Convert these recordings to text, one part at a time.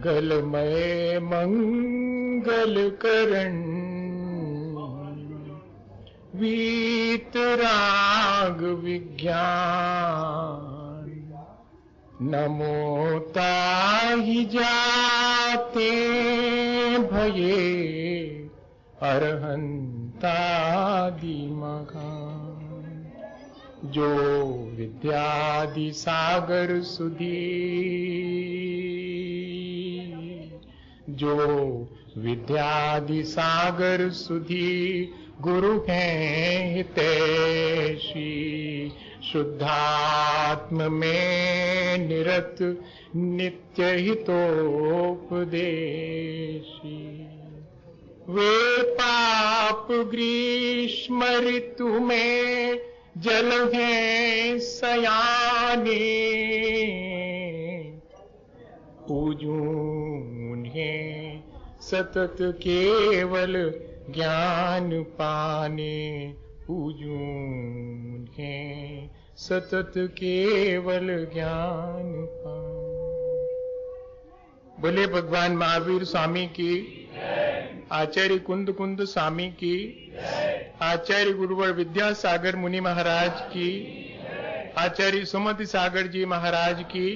मंगलमय मंगल करण वीतराग विज्ञान नमो ताहि जाते भये अरहंतादि मகான் जो विद्यादि सागर सुधी जो विद्यादि सागर सुधी गुरु हैं हितैषी शुद्धात्म में निरत नित्य हितोपदेशी वे पाप ग्रीष्म ऋतु में जल हैं सयाने पूजूं उन्हें सतत केवल ज्ञान पाने पूजूं उन्हें सतत केवल ज्ञान पाने। बोले भगवान महावीर स्वामी की, आचार्य कुंद कुंद स्वामी की, आचार्य गुरुवर विद्यासागर मुनि महाराज की, आचार्य सुमति सागर जी महाराज की,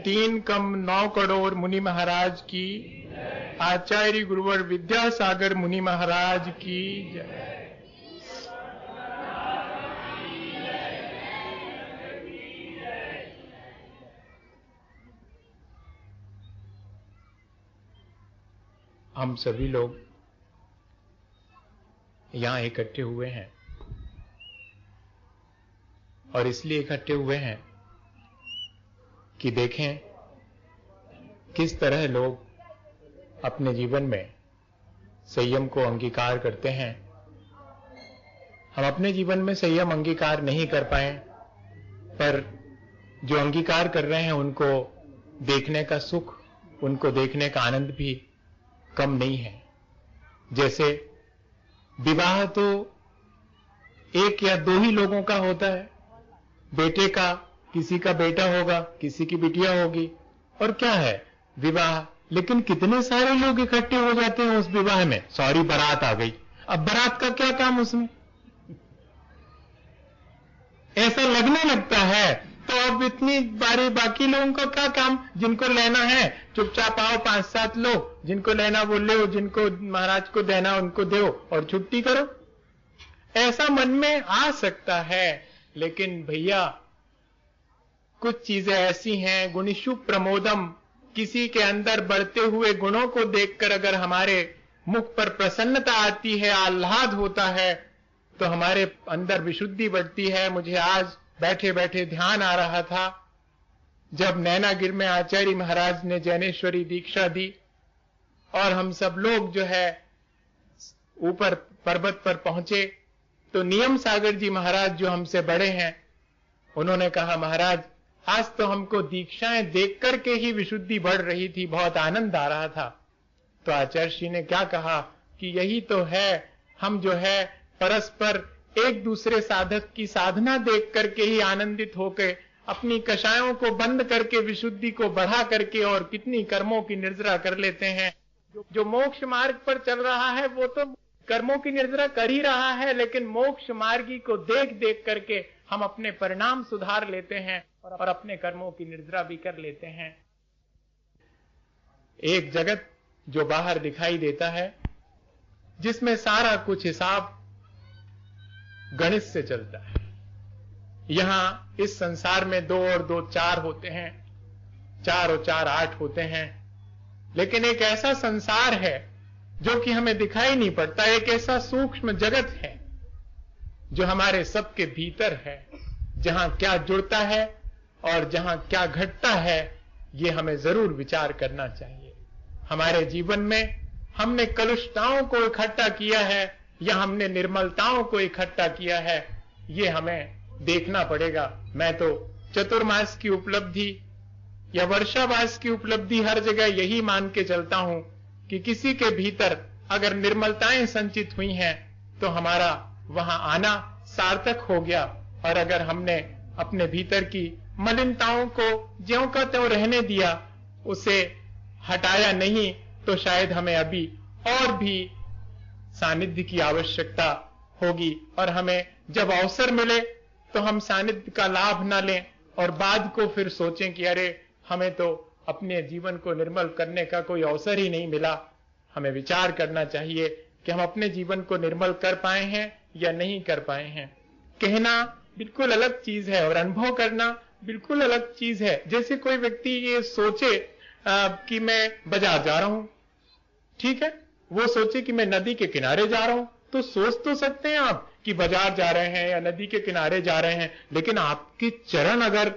3 कम 9 करोड़ मुनि महाराज की, आचार्य गुरुवर विद्यासागर मुनि महाराज की जय। हम सभी लोग यहां इकट्ठे हुए हैं और इसलिए इकट्ठे हुए हैं कि देखें किस तरह लोग अपने जीवन में संयम को अंगीकार करते हैं। हम अपने जीवन में संयम अंगीकार नहीं कर पाए, पर जो अंगीकार कर रहे हैं उनको देखने का सुख, उनको देखने का आनंद भी कम नहीं है। जैसे विवाह तो 1 या 2 ही लोगों का होता है, बेटे का, किसी का बेटा होगा, किसी की बिटिया होगी, और क्या है विवाह। लेकिन कितने सारे लोग इकट्ठे हो जाते हैं उस विवाह में। सॉरी, बारात आ गई, अब बारात का क्या काम उसमें, ऐसा लगने लगता है। तो अब इतनी बारी बाकी लोगों का क्या काम, जिनको लेना है चुपचाप आओ, 5-7 लोग, जिनको लेना वो ले, जिनको महाराज को देना उनको दो और छुट्टी करो। ऐसा मन में आ सकता है, लेकिन भैया कुछ चीजें ऐसी हैं, गुणिषु प्रमोदम, किसी के अंदर बढ़ते हुए गुणों को देखकर अगर हमारे मुख पर प्रसन्नता आती है, आह्लाद होता है, तो हमारे अंदर विशुद्धि बढ़ती है। मुझे आज बैठे बैठे ध्यान आ रहा था, जब नैनागिर में आचार्य महाराज ने जैनेश्वरी दीक्षा दी और हम सब लोग जो है ऊपर पर्वत पर पहुंचे, तो नियम सागर जी महाराज जो हमसे बड़े हैं, उन्होंने कहा महाराज आज तो हमको दीक्षाएं देख करके ही विशुद्धि बढ़ रही थी, बहुत आनंद आ रहा था। तो आचार्य श्री ने क्या कहा कि यही तो है, हम जो है परस्पर एक दूसरे साधक की साधना देख करके ही आनंदित होकर अपनी कषायों को बंद करके विशुद्धि को बढ़ा करके और कितनी कर्मों की निर्जरा कर लेते हैं। जो मोक्ष मार्ग पर चल रहा है वो तो कर्मों की निर्जरा कर ही रहा है, लेकिन मोक्ष मार्गी को देख देख करके हम अपने परिणाम सुधार लेते हैं और अपने कर्मों की निर्जरा भी कर लेते हैं। एक जगत जो बाहर दिखाई देता है, जिसमें सारा कुछ हिसाब गणित से चलता है। यहां इस संसार में 2 और 2 4 होते हैं, 4 और 4 8 होते हैं, लेकिन एक ऐसा संसार है जो कि हमें दिखाई नहीं पड़ता, एक ऐसा सूक्ष्म जगत है जो हमारे सबके भीतर है, जहां क्या जुड़ता है और जहां क्या घटता है, ये हमें जरूर विचार करना चाहिए। हमारे जीवन में हमने कलुषताओं को इकट्ठा किया है या हमने निर्मलताओं को इकट्ठा किया है, ये हमें देखना पड़ेगा। मैं तो चतुर्मास की उपलब्धि या वर्षावास की उपलब्धि हर जगह यही मान के चलता हूं कि किसी के भीतर अगर निर्मलताएं संचित हुई हैं तो हमारा वहां आना सार्थक हो गया, और अगर हमने अपने भीतर की मलिनताओं को ज्यों का त्यों रहने दिया, उसे हटाया नहीं तो शायद हमें अभी और भी सानिध्य की आवश्यकता होगी, और हमें जब अवसर मिले तो हम सानिध्य का लाभ ना लें और बाद को फिर सोचें कि अरे हमें तो अपने जीवन को निर्मल करने का कोई अवसर ही नहीं मिला। हमें विचार करना चाहिए कि हम अपने जीवन को निर्मल कर पाए हैं या नहीं कर पाए हैं। कहना बिल्कुल अलग चीज है और अनुभव करना बिल्कुल अलग चीज है। जैसे कोई व्यक्ति ये सोचे कि मैं बाजार जा रहा हूं, ठीक है, वो सोचे कि मैं नदी के किनारे जा रहा हूं, तो सोच तो सकते हैं आप कि बाजार जा रहे हैं या नदी के किनारे जा रहे हैं, लेकिन आपके चरण अगर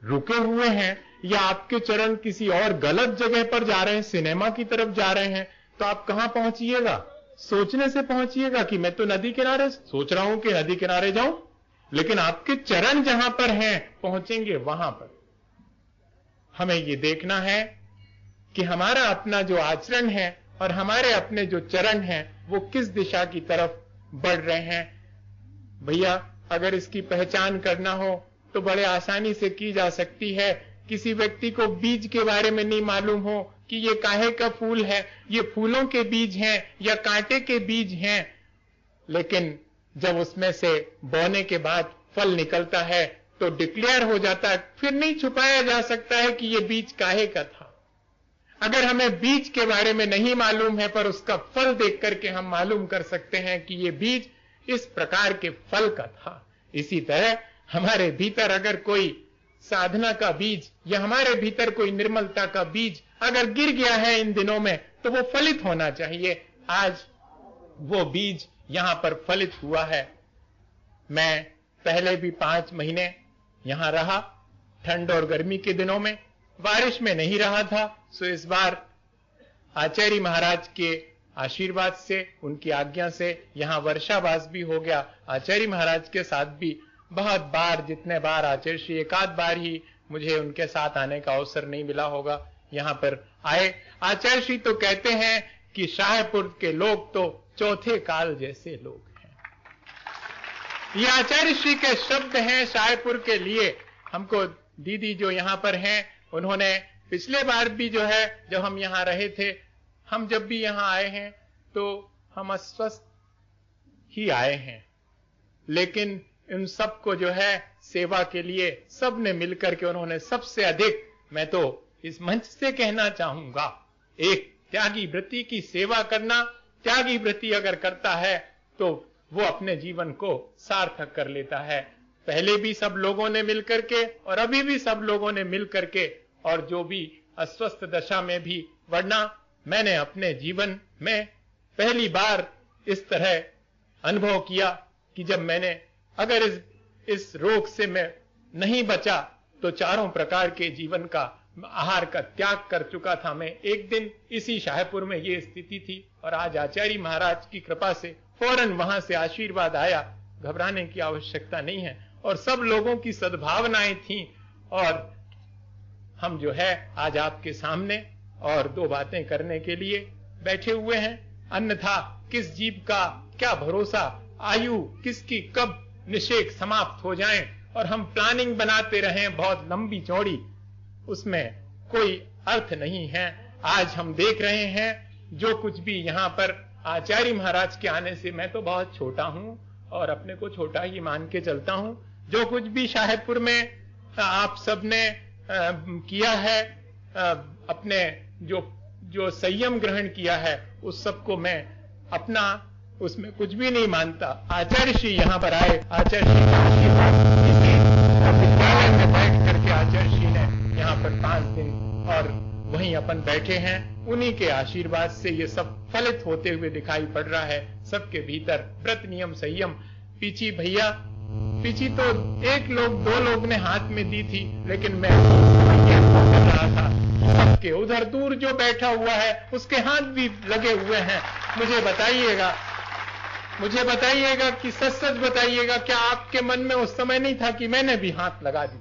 रुके हुए हैं या आपके चरण किसी और गलत जगह पर जा रहे हैं, सिनेमा की तरफ जा रहे हैं, तो आप कहां पहुंचिएगा? सोचने से पहुंचिएगा कि मैं तो नदी किनारे सोच रहा हूं कि नदी किनारे जाऊं, लेकिन आपके चरण जहां पर हैं पहुंचेंगे वहां पर। हमें ये देखना है कि हमारा अपना जो आचरण है और हमारे अपने जो चरण हैं वो किस दिशा की तरफ बढ़ रहे हैं। भैया अगर इसकी पहचान करना हो तो बड़े आसानी से की जा सकती है। किसी व्यक्ति को बीज के बारे में नहीं मालूम हो कि ये काहे का फूल है, ये फूलों के बीज हैं या कांटे के बीज हैं, लेकिन जब उसमें से बोने के बाद फल निकलता है तो डिक्लेयर हो जाता है, फिर नहीं छुपाया जा सकता है कि ये बीज काहे का था। अगर हमें बीज के बारे में नहीं मालूम है पर उसका फल देख करके हम मालूम कर सकते हैं कि ये बीज इस प्रकार के फल का था। इसी तरह हमारे भीतर अगर कोई साधना का बीज या हमारे भीतर कोई निर्मलता का बीज अगर गिर गया है इन दिनों में तो वो फलित होना चाहिए। आज वो बीज यहां पर फलित हुआ है। मैं पहले भी 5 महीने यहां रहा, ठंड और गर्मी के दिनों में, बारिश में नहीं रहा था। सो इस बार आचार्य महाराज के आशीर्वाद से, उनकी आज्ञा से यहां वर्षावास भी हो गया। आचार्य महाराज के साथ भी बहुत बार, जितने बार आचार्य श्री, एकाध बार ही मुझे उनके साथ आने का अवसर नहीं मिला होगा, यहां पर आए। आचार्य श्री तो कहते हैं कि शाहपुर के लोग तो चौथे काल जैसे लोग हैं। ये आचार्य श्री के शब्द हैं शाहपुर के लिए। हमको दीदी जो यहां पर हैं, उन्होंने पिछले बार भी जो है जब हम यहां रहे थे, हम जब भी यहां आए हैं तो हम अस्वस्थ ही आए हैं, लेकिन इन सबको जो है सेवा के लिए सबने मिलकर के उन्होंने सबसे अधिक, मैं तो इस मंच से कहना चाहूंगा, एक त्यागी वृत्ति की सेवा करना। त्यागी वृत्ति अगर करता है तो वो अपने जीवन को सार्थक कर लेता है। पहले भी सब लोगों ने मिलकर के और अभी भी सब लोगों ने मिलकर के, और जो भी अस्वस्थ दशा में भी, वरना मैंने अपने जीवन में पहली बार इस तरह अनुभव किया कि जब मैंने अगर इस रोग से मैं नहीं बचा तो चारों प्रकार के जीवन का आहार का त्याग कर चुका था मैं। एक दिन इसी शाहपुर में ये स्थिति थी और आज आचार्य महाराज की कृपा से फौरन वहां से आशीर्वाद आया। घबराने की आवश्यकता नहीं है और सब लोगों की सद्भावनाएं थी और हम जो है आज आपके सामने और 2 बातें करने के लिए बैठे हुए हैं। अन्यथा किस जीव का क्या भरोसा, आयु किसकी कब निषेक समाप्त हो जाए और हम प्लानिंग बनाते रहें बहुत लंबी चौड़ी, उसमें कोई अर्थ नहीं है। आज हम देख रहे हैं जो कुछ भी यहाँ पर आचार्य महाराज के आने से, मैं तो बहुत छोटा हूँ और अपने को छोटा ही मान के चलता हूँ, जो कुछ भी शाहपुर में आप सबने किया है, अपने जो संयम ग्रहण किया है, उस सबको मैं अपना उसमें कुछ भी नहीं मानता। आचार्य श्री यहाँ पर आए, आचार्य श्री का आशीर्वाद विद्यालय में बैठ करके आचार्य श्री ने यहाँ पर 5 दिन और वहीं अपन बैठे हैं, उन्हीं के आशीर्वाद से ये सब फलित होते हुए दिखाई पड़ रहा है। सबके भीतर व्रत नियम संयम। पीछी भैया, पीछी तो 1 लोग 2 लोग ने हाथ में दी थी, लेकिन मैं कर रहा था। सबके उधर दूर जो बैठा हुआ है उसके हाथ भी लगे हुए हैं। मुझे बताइएगा कि सच बताइएगा, क्या आपके मन में उस समय नहीं था कि मैंने भी हाथ लगा दी?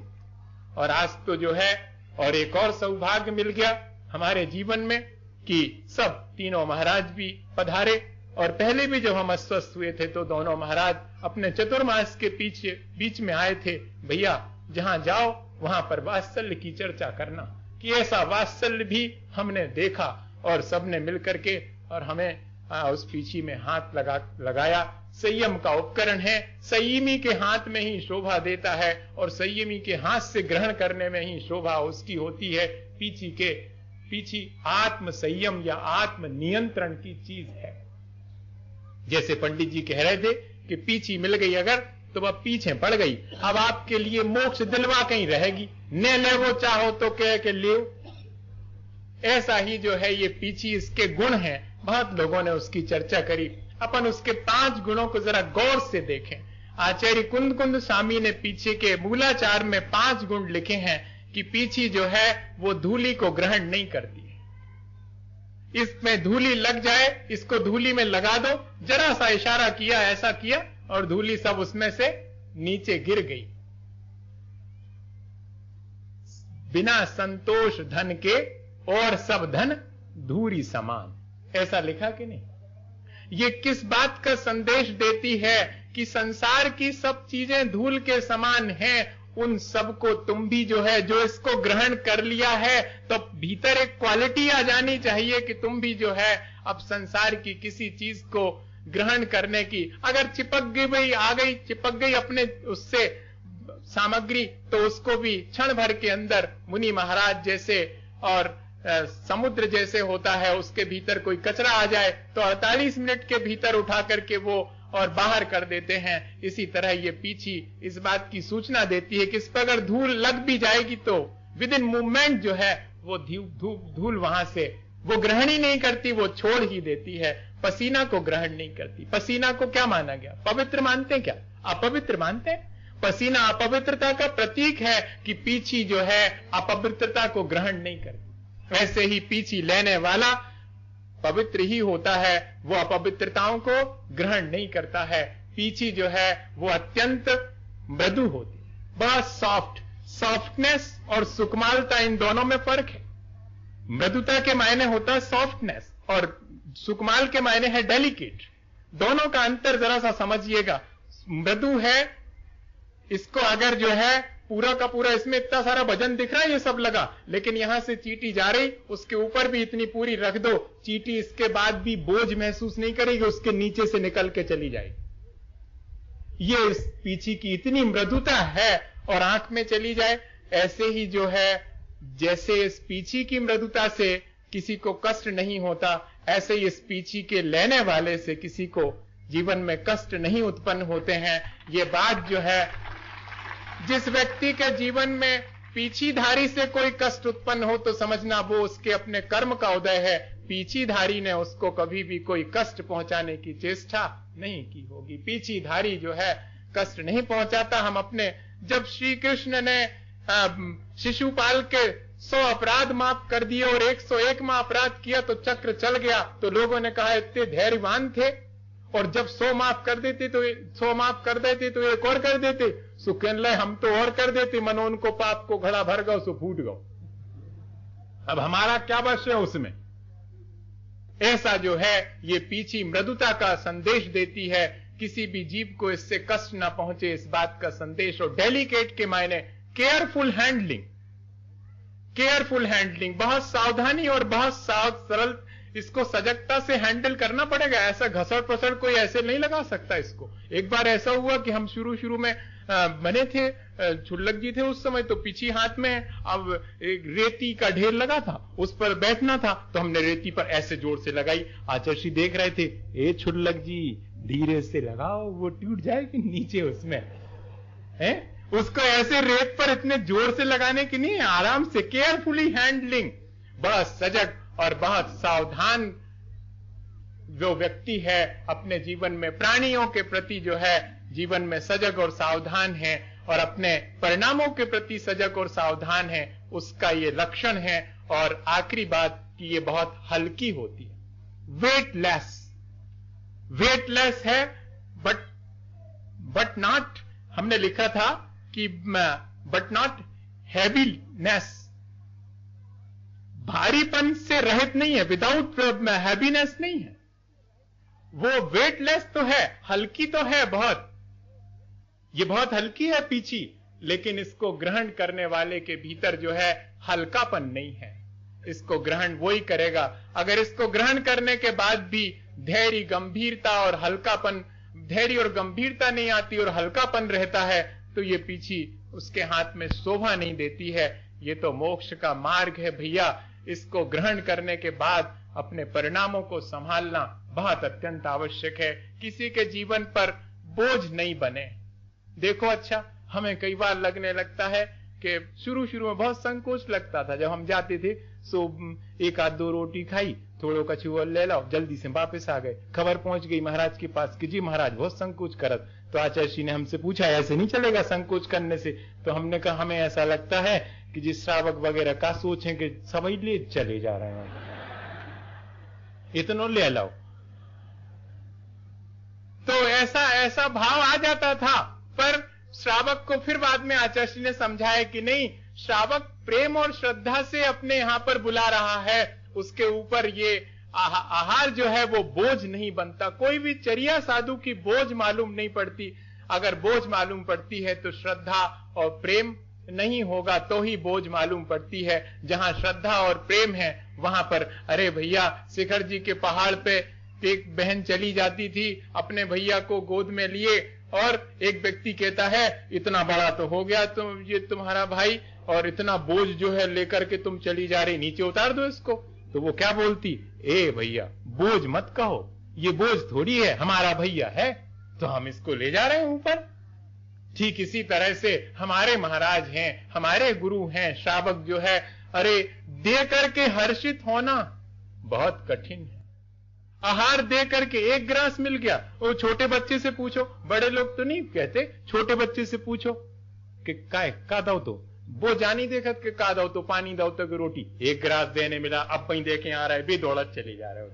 और आज तो जो है और एक और सौभाग्य मिल गया हमारे जीवन में कि सब तीनों महाराज भी पधारे। और पहले भी जब हम अस्वस्थ हुए थे तो दोनों महाराज अपने चतुर्मास के बीच में आए थे। भैया जहां जाओ वहां पर वात्सल्य की चर्चा करना, कि ऐसा वात्सल्य भी हमने देखा और सबने मिलकर के और हमें उस पीछी में हाथ लगाया। संयम का उपकरण है, संयमी के हाथ में ही शोभा देता है और संयमी के हाथ से ग्रहण करने में ही शोभा उसकी होती है। पीछी आत्म संयम या आत्म नियंत्रण की चीज है। जैसे पंडित जी कह रहे थे कि पीछी मिल गई अगर तो वह पीछे पड़ गई, अब आपके लिए मोक्ष दिलवा कहीं रहेगी, न ले वो चाहो तो कह के ले। ऐसा ही जो है ये पीछी, इसके गुण हैं। बहुत लोगों ने उसकी चर्चा करी, अपन उसके 5 गुणों को जरा गौर से देखें। आचार्य कुंद स्वामी ने पीछे के मूलाचार में 5 गुण लिखे हैं कि पीछी जो है वो धूली को ग्रहण नहीं करती है। इसमें धूली लग जाए, इसको धूली में लगा दो, जरा सा इशारा किया, ऐसा किया और धूली सब उसमें से नीचे गिर गई। बिना संतोष धन के और सब धन धूरी समान, ऐसा लिखा कि नहीं? ये किस बात का संदेश देती है कि संसार की सब चीजें धूल के समान हैं। उन सबको तुम भी जो है, जो इसको ग्रहण कर लिया है, तो भीतर एक क्वालिटी आ जानी चाहिए कि तुम भी जो है अब संसार की किसी चीज को ग्रहण करने की, अगर चिपक गई अपने उससे सामग्री, तो उसको भी क्षण भर के अंदर मुनि महाराज जैसे और समुद्र जैसे होता है, उसके भीतर कोई कचरा आ जाए तो 48 मिनट के भीतर उठा करके वो और बाहर कर देते हैं। इसी तरह ये पीछी इस बात की सूचना देती है कि इस पर अगर धूल लग भी जाएगी तो विद इन मूवमेंट जो है वो धूल वहां से वो ग्रहण ही नहीं करती, वो छोड़ ही देती है। पसीना को ग्रहण नहीं करती। पसीना को क्या माना गया? पवित्र मानते क्या? अपवित्र मानते हैं? पसीना अपवित्रता का प्रतीक है कि पीछी जो है अपवित्रता को ग्रहण नहीं करती। वैसे ही पीछी लेने वाला पवित्र ही होता है, वो अपवित्रताओं को ग्रहण नहीं करता है। पीछी जो है वो अत्यंत मृदु होती है, बहुत सॉफ्टनेस और सुकुमालता, इन दोनों में फर्क है। मृदुता के मायने होता है सॉफ्टनेस और सुकुमाल के मायने है डेलिकेट। दोनों का अंतर जरा सा समझिएगा। मृदु है, इसको अगर जो है पूरा का पूरा, इसमें इतना सारा वजन दिख रहा है, ये सब लगा, लेकिन यहां से चींटी जा रही, उसके ऊपर भी इतनी पूरी रख दो, चींटी इसके बाद भी बोझ महसूस नहीं करेगी, उसके नीचे से निकल के चली जाएगी। ये इस पीछी की इतनी मृदुता है और आंख में चली जाए। ऐसे ही जो है, जैसे इस पीछी की मृदुता से किसी को कष्ट नहीं होता, ऐसे ही इस पीछी के लेने वाले से किसी को जीवन में कष्ट नहीं उत्पन्न होते हैं। ये बात जो है, जिस व्यक्ति के जीवन में पीछीधारी से कोई कष्ट उत्पन्न हो तो समझना वो उसके अपने कर्म का उदय है। पीछीधारी ने उसको कभी भी कोई कष्ट पहुंचाने की चेष्टा नहीं की होगी। पीछीधारी जो है कष्ट नहीं पहुंचाता। हम अपने, जब श्री कृष्ण ने शिशुपाल के 100 अपराध माफ कर दिए और 101वां अपराध किया तो चक्र चल गया, तो लोगों ने कहा इतने धैर्यवान थे, और जब 100 माफ कर देते तो 100 माफ कर देते तो एक और कर देते, सुखेन हम तो और कर देते, मनो उनको पाप को घड़ा भर गो सो फूट गो, अब हमारा क्या बस है उसमें। ऐसा जो है ये पीछी मृदुता का संदेश देती है, किसी भी जीव को इससे कष्ट ना पहुंचे, इस बात का संदेश। और डेलिकेट के मायने केयरफुल हैंडलिंग, बहुत सावधानी और बहुत सरल, इसको सजगता से हैंडल करना पड़ेगा। ऐसा घसड़ पसड़ कोई ऐसे नहीं लगा सकता इसको। एक बार ऐसा हुआ कि हम शुरू में बने थे, छुल्लक जी थे उस समय, तो पीछे हाथ में अब एक रेती का ढेर लगा था, उस पर बैठना था, तो हमने रेती पर ऐसे जोर से लगाई। आचार्य जी देख रहे थे, ए छुल्लक जी धीरे से लगाओ, वो टूट जाएगी नीचे उसमें है। उसको ऐसे रेत पर इतने जोर से लगाने की नहीं, आराम से केयरफुली हैंडलिंग। बहुत सजग और बहुत सावधान जो व्यक्ति है अपने जीवन में, प्राणियों के प्रति जो है जीवन में सजग और सावधान है, और अपने परिणामों के प्रति सजग और सावधान है, उसका ये लक्षण है। और आखिरी बात कि ये बहुत हल्की होती है, वेटलेस है, बट नॉट, हमने लिखा था कि बट नॉट हैवीनेस, भारीपन से रहित नहीं है, विदाउट हैवीनेस नहीं है। वो वेटलेस तो है, हल्की तो है बहुत, ये बहुत हल्की है पीछी, लेकिन इसको ग्रहण करने वाले के भीतर जो है हल्कापन नहीं है। इसको ग्रहण वही करेगा। अगर इसको ग्रहण करने के बाद भी धैर्य, गंभीरता और हल्कापन, धैर्य और गंभीरता नहीं आती और हल्कापन रहता है, तो ये पीछी उसके हाथ में शोभा नहीं देती है। ये तो मोक्ष का मार्ग है भैया। इसको ग्रहण करने के बाद अपने परिणामों को संभालना बहुत अत्यंत आवश्यक है। किसी के जीवन पर बोझ नहीं बने। देखो, अच्छा, हमें कई बार लगने लगता है कि शुरू में बहुत संकोच लगता था। जब हम जाते थे सो एक आध दो रोटी खाई, थोड़ो कछु और ले लाओ, जल्दी से वापस आ गए। खबर पहुंच गई महाराज के पास कि जी महाराज बहुत संकोच करत। तो आचार्य जी ने हमसे पूछा, ऐसे नहीं चलेगा संकोच करने से? तो हमने कहा हमें ऐसा लगता है कि जिस श्रावक वगैरह का सोच है कि सभी ले चले जा रहे हैं, इतना ले लाओ। तो ऐसा भाव आ जाता था। पर श्रावक को फिर बाद में आचार्य जी ने समझाया कि नहीं, श्रावक प्रेम और श्रद्धा से अपने यहां पर बुला रहा है, उसके ऊपर ये आहार जो है वो बोझ नहीं बनता। कोई भी चर्या साधु की बोझ मालूम नहीं पड़ती। अगर बोझ मालूम पड़ती है तो श्रद्धा और प्रेम नहीं होगा, तो ही बोझ मालूम पड़ती है। जहां श्रद्धा और प्रेम है वहां पर, अरे भैया, शिखर जी के पहाड़ पे एक बहन चली जाती थी अपने भैया को गोद में लिए, और एक व्यक्ति कहता है इतना बड़ा तो हो गया तुम, ये तुम्हारा भाई, और इतना बोझ जो है लेकर के तुम चली जा रही, नीचे उतार दो इसको। तो वो क्या बोलती, ए भैया बोझ मत कहो, ये बोझ थोड़ी है, हमारा भैया है तो हम इसको ले जा रहे हैं ऊपर। ठीक इसी तरह से हमारे महाराज हैं, हमारे गुरु हैं, श्रावक जो है, अरे दे करके हर्षित होना बहुत कठिन है। आहार दे करके एक ग्रास मिल गया, वो छोटे बच्चे से पूछो, बड़े लोग तो नहीं कहते, छोटे बच्चे से पूछो कि का दो, तो वो जानी देखत के का दो, तो पानी दो तो रोटी, एक ग्रास देने मिला, अब कहीं देखे आ रहा है, बेदौलत चले जा रहे हो।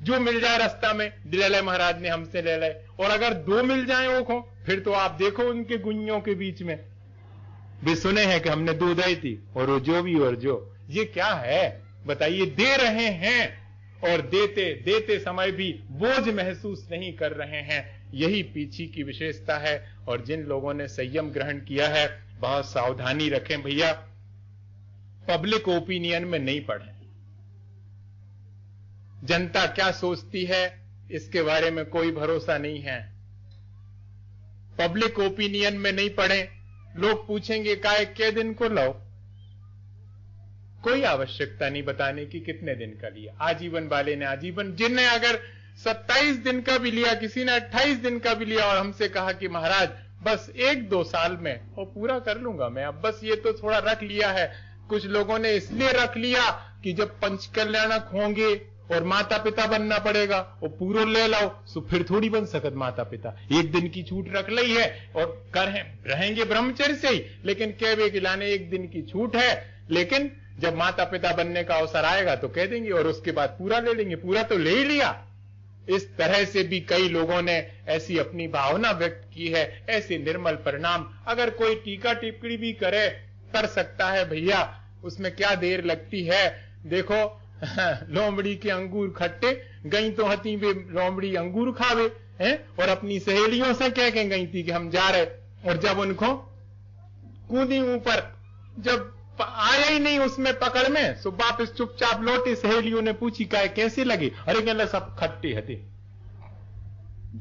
जो मिल जाए रास्ता में ले ले महाराज ने हमसे ले ले, और अगर दो मिल जाए वो फिर तो आप देखो उनके गुइयों के बीच में भी सुने हैं कि हमने दूध आई थी और वो जो भी और जो, ये क्या है बताइए। दे रहे हैं और देते देते समय भी बोझ महसूस नहीं कर रहे हैं। यही पीछी की विशेषता है। और जिन लोगों ने संयम ग्रहण किया है, बहुत सावधानी रखें भैया, पब्लिक ओपिनियन में नहीं पड़े। जनता क्या सोचती है इसके बारे में कोई भरोसा नहीं है। पब्लिक ओपिनियन में नहीं पड़े। लोग पूछेंगे के दिन को लो, कोई आवश्यकता नहीं बताने की कितने दिन का लिया। आजीवन वाले ने आजीवन, जिनने अगर 27 दिन का भी लिया, किसी ने 28 दिन का भी लिया और हमसे कहा कि महाराज बस 1-2 साल में वो पूरा कर लूंगा मैं, अब बस ये तो थोड़ा रख लिया है। कुछ लोगों ने इसलिए रख लिया कि जब पंचकल्याणक होंगे और माता पिता बनना पड़ेगा, वो पूरा ले लाओ, तो फिर थोड़ी बन सकत माता पिता। एक दिन की छूट रख ली है और रहेंगे ब्रह्मचर्य से ही, लेकिन कहवे खिलाने एक दिन की छूट है, लेकिन जब माता पिता बनने का अवसर आएगा तो कह देंगे और उसके बाद पूरा ले लेंगे। पूरा तो ले ही लिया। इस तरह से भी कई लोगों ने ऐसी अपनी भावना व्यक्त की है। ऐसे निर्मल परिणाम अगर कोई टीका टिप्पणी भी कर सकता है भैया, उसमें क्या देर लगती है। देखो लोमड़ी के अंगूर खट्टे, गई तो हती वे लोमड़ी अंगूर खावे हैं, और अपनी सहेलियों से कह के गई थी कि हम जा रहे, और जब उनको कूदी ऊपर, जब आया ही नहीं उसमें पकड़ में, सो वापस चुपचाप लौटे। सहेलियों ने पूछी कैसे लगे, अरे कहला सब खट्टे हते।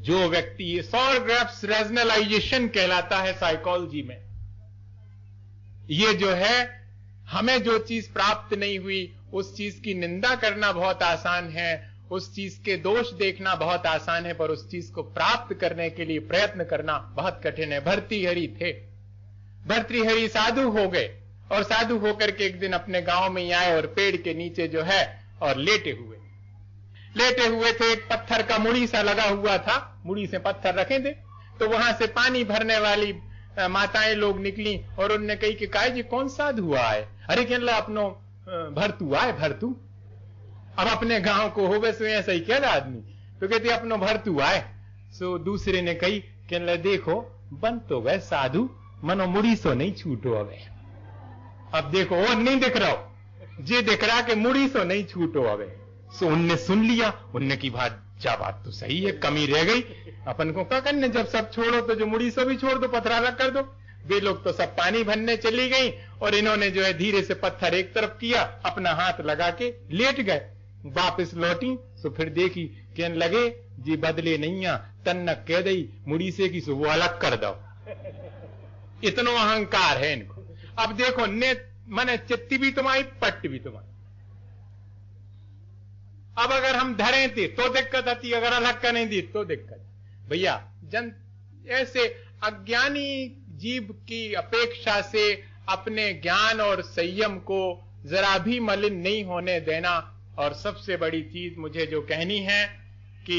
जो व्यक्ति, ये सॉरग्राफ्स रेशनलाइजेशन कहलाता है साइकोलॉजी में। ये जो है, हमें जो चीज प्राप्त नहीं हुई उस चीज की निंदा करना बहुत आसान है, उस चीज के दोष देखना बहुत आसान है, पर उस चीज को प्राप्त करने के लिए प्रयत्न करना बहुत कठिन है। भर्तृहरि थे, भर्तृहरि साधु हो गए, और साधु होकर के एक दिन अपने गांव में ही आए और पेड़ के नीचे जो है और लेटे हुए थे। एक पत्थर का मुड़ी सा लगा हुआ था, मुड़ी से पत्थर रखे थे, तो वहां से पानी भरने वाली माताएं लोग निकली और उनने कही कि काय जी कौन साधु आए। अरे कहला अपनो भरतू आए, भरतू। अब अपने गांव को हो वैसे ऐसा ही क्या आदमी, तो कहते अपनो भरतू आए। सो दूसरे ने कही कहला देखो बन तो वह साधु, मनो मुड़ी सो नहीं छूटो। अब देखो वो नहीं दिख रहा हो, जे दिख रहा कि मुड़ी सो नहीं छूटो। अबे सो उनने सुन लिया, उनने की बात तो सही है, कमी रह गई, अपन को क्या करने, जब सब छोड़ो तो जो मुड़ी सो भी छोड़ दो, पथरा रख कर दो। वे लोग तो सब पानी भरने चली गई और इन्होंने जो है धीरे से पत्थर एक तरफ किया, अपना हाथ लगा के लेट गए। वापस लौटी तो फिर देखी कहने लगे जी बदले नहीं आ तन्नक कह दई मुड़ी से की सुबह अलग कर दो। इतना अहंकार है इनको। अब देखो ने मने चित्ती भी तुम्हारी पट्ट भी तुम्हारी। अब अगर हम धरे थे तो दिक्कत आती, अगर अलग करें दी तो दिक्कत। भैया जन ऐसे अज्ञानी जीव की अपेक्षा से अपने ज्ञान और संयम को जरा भी मलिन नहीं होने देना। और सबसे बड़ी चीज मुझे जो कहनी है कि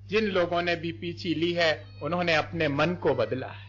जिन लोगों ने भी पीछी ली है उन्होंने अपने मन को बदला है।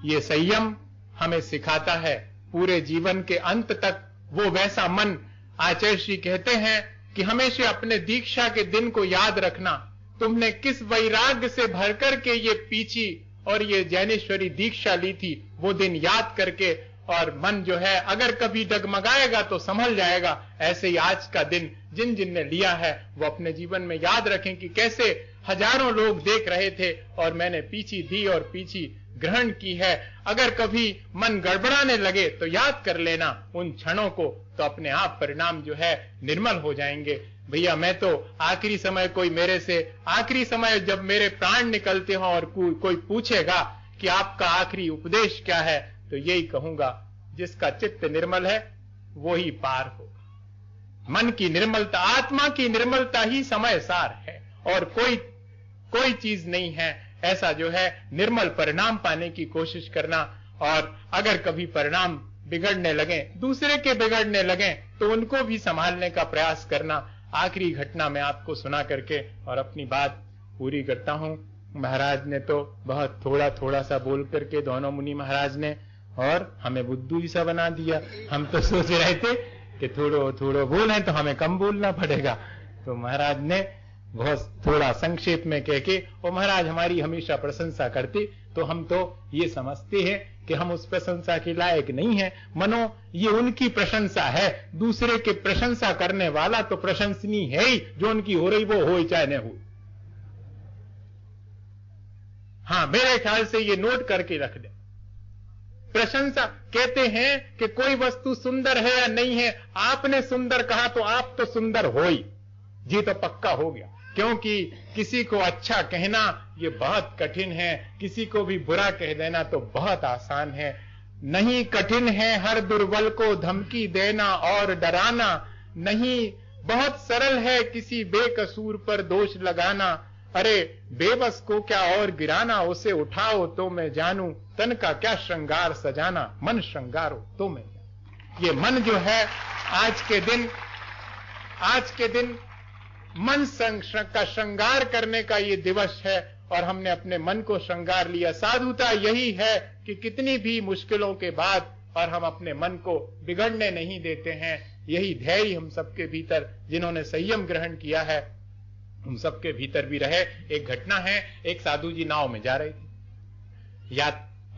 ये संयम हमें सिखाता है पूरे जीवन के अंत तक वो वैसा मन। आचार्य श्री कहते हैं कि हमेशा अपने दीक्षा के दिन को याद रखना। तुमने किस वैराग्य से भरकर के ये पीछी और ये ज्ञानेश्वरी दीक्षा ली थी, वो दिन याद करके, और मन जो है अगर कभी डगमगाएगा तो संभल जाएगा। ऐसे ही आज का दिन जिन जिन ने लिया है वो अपने जीवन में याद रखें कि कैसे हजारों लोग देख रहे थे और मैंने पीछी दी और पीछी ग्रहण की है। अगर कभी मन गड़बड़ाने लगे तो याद कर लेना उन क्षणों को, तो अपने आप परिणाम जो है निर्मल हो जाएंगे। भैया मैं तो आखिरी समय कोई मेरे से आखिरी समय जब मेरे प्राण निकलते हों और कोई पूछेगा कि आपका आखिरी उपदेश क्या है, तो यही कहूंगा जिसका चित्त निर्मल है वो ही पार होगा। मन की निर्मलता, आत्मा की निर्मलता ही समय सार है और कोई चीज नहीं है। ऐसा जो है निर्मल परिणाम पाने की कोशिश करना। और अगर कभी परिणाम बिगड़ने लगे, दूसरे के बिगड़ने लगे, तो उनको भी संभालने का प्रयास करना। आखिरी घटना में आपको सुना करके और अपनी बात पूरी करता हूं। महाराज ने तो बहुत थोड़ा थोड़ा सा बोल करके, दोनों मुनि महाराज ने, और हमें बुद्धू ही सा बना दिया। हम तो सोच रहे थे कि थोड़ो थोड़ो बोले तो हमें कम बोलना पड़ेगा, तो महाराज ने बहुत थोड़ा संक्षेप में कह के, और महाराज हमारी हमेशा प्रशंसा करते, तो हम तो ये समझते हैं कि हम उस प्रशंसा के लायक नहीं है। मनो ये उनकी प्रशंसा है, दूसरे के प्रशंसा करने वाला तो प्रशंसनीय है ही, जो उनकी हो रही वो हो चाहे न हो। हाँ, मेरे ख्याल से ये नोट करके रख दे। प्रशंसा कहते हैं कि कोई वस्तु सुंदर है या नहीं है, आपने सुंदर कहा तो आप तो सुंदर हो ही, जी तो पक्का हो गया। क्योंकि किसी को अच्छा कहना ये बहुत कठिन है, किसी को भी बुरा कह देना तो बहुत आसान है। नहीं कठिन है हर दुर्बल को धमकी देना और डराना, नहीं बहुत सरल है किसी बेकसूर पर दोष लगाना। अरे बेबस को क्या और गिराना, उसे उठाओ तो मैं जानूं, तन का क्या श्रृंगार सजाना, मन श्रृंगारो तो मैं जानूं। ये मन जो है आज के दिन मन का श्रृंगार करने का ये दिवस है, और हमने अपने मन को श्रृंगार लिया। साधुता यही है कि कितनी भी मुश्किलों के बाद और हम अपने मन को बिगड़ने नहीं देते हैं। यही धैर्य हम सबके भीतर, जिन्होंने संयम ग्रहण किया है, हम सबके भीतर भी रहे। एक घटना है, एक साधु जी नाव में जा रहे थे, या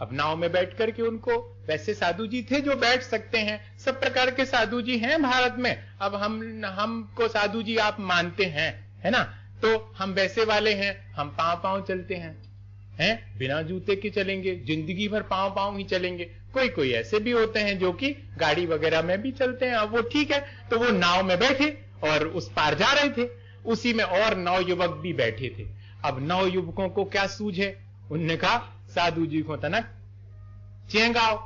अब नाव में बैठ करके उनको, वैसे साधु जी थे जो बैठ सकते हैं, सब प्रकार के साधु जी हैं भारत में। अब हमको साधु जी आप मानते हैं, है ना, तो हम वैसे वाले हैं, हम पांव चलते हैं बिना जूते के चलेंगे, जिंदगी भर पांव ही चलेंगे। कोई ऐसे भी होते हैं जो कि गाड़ी वगैरह में भी चलते हैं, अब वो ठीक है। तो वो नाव में बैठे और उस पार जा रहे थे, उसी में और 9 युवक भी बैठे थे। अब 9 युवकों को क्या सूझे, उनने कहा साधु जी को तनक चेंगाओ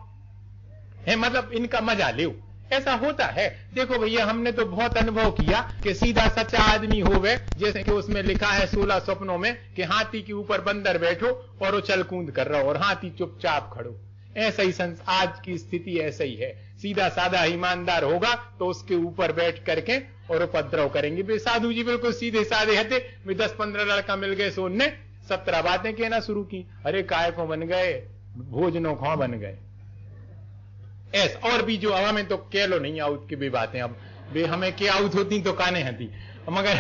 है, मतलब इनका मजा ले। ऐसा होता है। देखो भैया, हमने तो बहुत अनुभव किया कि सीधा सच्चा आदमी होवे, जैसे कि उसमें लिखा है 16 स्वप्नों में कि हाथी के ऊपर बंदर बैठो और वो चल कूद कर रहा हो और हाथी चुपचाप खड़ो। ऐसा ही आज की स्थिति ऐसा ही है। सीधा साधा ईमानदार होगा तो उसके ऊपर बैठ करके और उपद्रव करेंगे। साधु जी बिल्कुल सीधे साधे हते, 10-15 लड़का मिल गए, सो उनने 17 बातें कहना शुरू की। अरे काय को बन गए, भोजनों खो बन गए। ऐसा और भी जो हवा में तो कह लो नहीं आउट की भी बातें, अब वे हमें क्या आउट होती तो काने हती, मगर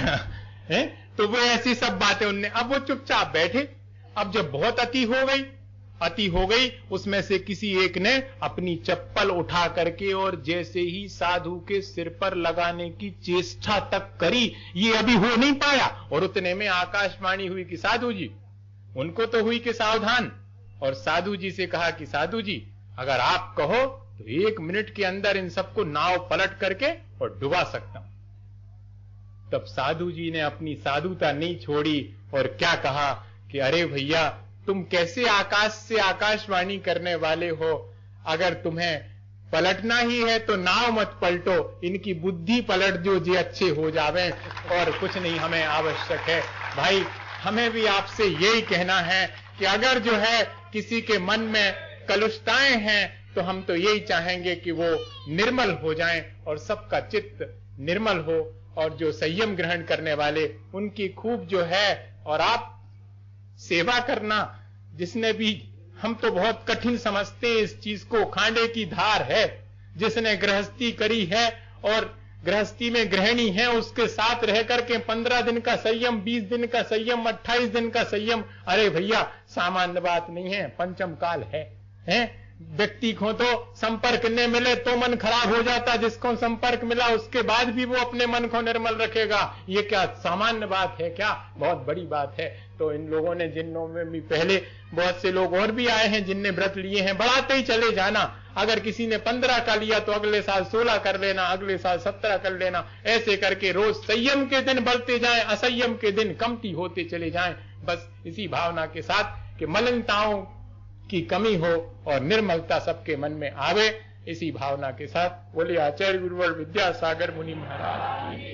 है तो वो ऐसी सब बातें उनने। अब वो चुपचाप बैठे। अब जब बहुत अति हो गई, उसमें से किसी एक ने अपनी चप्पल उठा करके और जैसे ही साधु के सिर पर लगाने की चेष्टा तक करी, ये अभी हो नहीं पाया, और उतने में आकाशवाणी हुई कि साधु जी, उनको तो हुई कि सावधान, और साधु जी से कहा कि साधु जी, अगर आप कहो तो 1 मिनट के अंदर इन सबको नाव पलट करके और डुबा सकता हूं। तब साधु जी ने अपनी साधुता नहीं छोड़ी और क्या कहा कि अरे भैया, तुम कैसे आकाश से आकाशवाणी करने वाले हो? अगर तुम्हें पलटना ही है तो नाव मत पलटो, इनकी बुद्धि पलट जो जी अच्छे हो जावे, और कुछ नहीं हमें आवश्यक है। भाई, हमें भी आपसे यही कहना है कि अगर जो है किसी के मन में कलुषताएं हैं तो हम तो यही चाहेंगे कि वो निर्मल हो जाएं और सबका चित्त निर्मल हो, और जो संयम ग्रहण करने वाले उनकी खूब जो है, और आप सेवा करना, जिसने भी, हम तो बहुत कठिन समझते हैं इस चीज को, खांडे की धार है, जिसने गृहस्थी करी है और गृहस्थी में गृहिणी है, उसके साथ रह करके 15 दिन का संयम, 20 दिन का संयम, 28 दिन का संयम, अरे भैया सामान्य बात नहीं है, पंचम काल है? व्यक्ति को तो संपर्क न मिले तो मन खराब हो जाता, जिसको संपर्क मिला उसके बाद भी वो अपने मन को निर्मल रखेगा। ये क्या सामान्य बात है? क्या बहुत बड़ी बात है। तो इन लोगों ने, जिनों में भी पहले बहुत से लोग और भी आए हैं जिनने व्रत लिए हैं, बढ़ाते ही चले जाना। अगर किसी ने 15 का लिया तो अगले साल 16 कर लेना, अगले साल 17 कर लेना, ऐसे करके रोज संयम के दिन बढ़ते जाएं, असंयम के दिन कमती होते चले जाएं। बस इसी भावना के साथ कि मलिनताओं की कमी हो और निर्मलता सबके मन में आवे, इसी भावना के साथ बोले आचार्य गुरुवर विद्यासागर मुनि महाराज की।